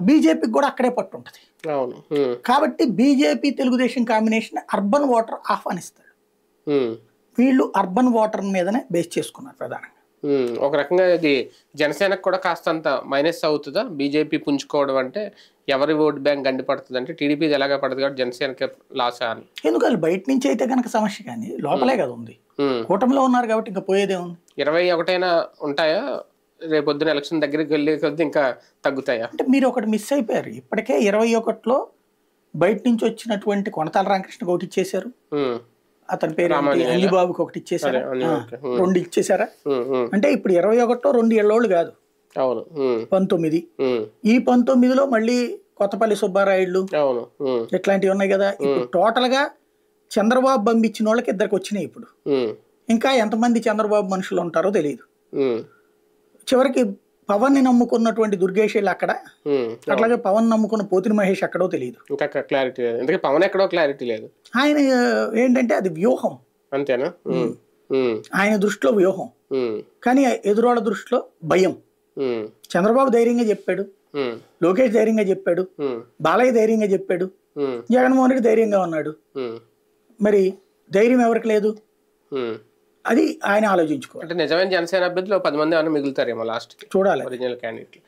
బీజేపీకి కూడా అక్కడే పట్టు ఉంటుంది. అవును. కాబట్టి BJP Telugu Desam combination urban voter ఆహ్వానిస్తాడు. వీళ్ళు అర్బన్ ఓటర్ మీదనే బేస్ చేసుకున్నారు ప్రధానంగా. ఒక రకంగా ఇది జనసేనకు కూడా కాస్తంత మైనస్ అవుతుందా బీజేపీ పుంజుకోవడం అంటే? ఎవరి ఓట్ బ్యాంక్ గండిపడుతుంది అంటే టీడీపీ ఎలాగా పడుతుంది కాబట్టి జనసేనకి లాసా అని? ఎందుకంటే బయట నుంచి అయితే కనుక సమస్య, కానీ లోపలే కదా ఉంది. కూటమిలో ఉన్నారు కాబట్టి ఇంకా పోయేదే ఉంది. 21 ఉంటాయా రేపొద్దున ఎలక్షన్ దగ్గరికి వెళ్ళే కొద్ది ఇంకా తగ్గుతాయా? అంటే మీరు ఒకటి మిస్ అయిపోయారు. ఇప్పటికే 21లో బయట నుంచి వచ్చినటువంటి కొనతాల రామకృష్ణకి ఒకటి ఇచ్చేశారు, అతని పేరు అంజిబాబుకి ఒకటి ఇచ్చేసారు, 2 ఇచ్చేసారా? అంటే ఇప్పుడు 21లో 2 ఏళ్ళోళ్ళు కాదు, 19. ఈ 19లో మళ్ళీ కొత్తపల్లి సుబ్బారాయుళ్ళు ఇట్లాంటివి ఉన్నాయి కదా. ఇప్పుడు టోటల్ గా చంద్రబాబు పంపించిన వాళ్ళకి 2 వచ్చినాయి. ఇప్పుడు ఇంకా ఎంతమంది చంద్రబాబు మనుషులు ఉంటారో తెలియదు. చివరికి పవన్ ని నమ్ముకున్నటువంటి దుర్గేష్ అక్కడ, అట్లాగే పవన్ నమ్ముకున్న పోతిని మహేష్ అక్కడో తెలియదు. పవన్ ఎక్కడో క్లారిటీ లేదు. ఆయన ఏంటంటే అది వ్యూహం అంతేనా? ఆయన దృష్టిలో వ్యూహం, కానీ ఎదురోళ్ళ దృష్టిలో భయం. చంద్రబాబు ధైర్యంగా చెప్పాడు, లోకేష్ ధైర్యంగా చెప్పాడు, బాలయ్య ధైర్యంగా చెప్పాడు, జగన్మోహన్ రెడ్డి ధైర్యంగా ఉన్నాడు. మరి ధైర్యం ఎవరికి లేదు? అది ఆయన ఆలోచించుకో. అంటే నిజమైన జనసేన అభ్యర్థులు 10 మంది ఏమైనా మిగులుతారేమో లాస్ట్ చూడాలి. Original candidate.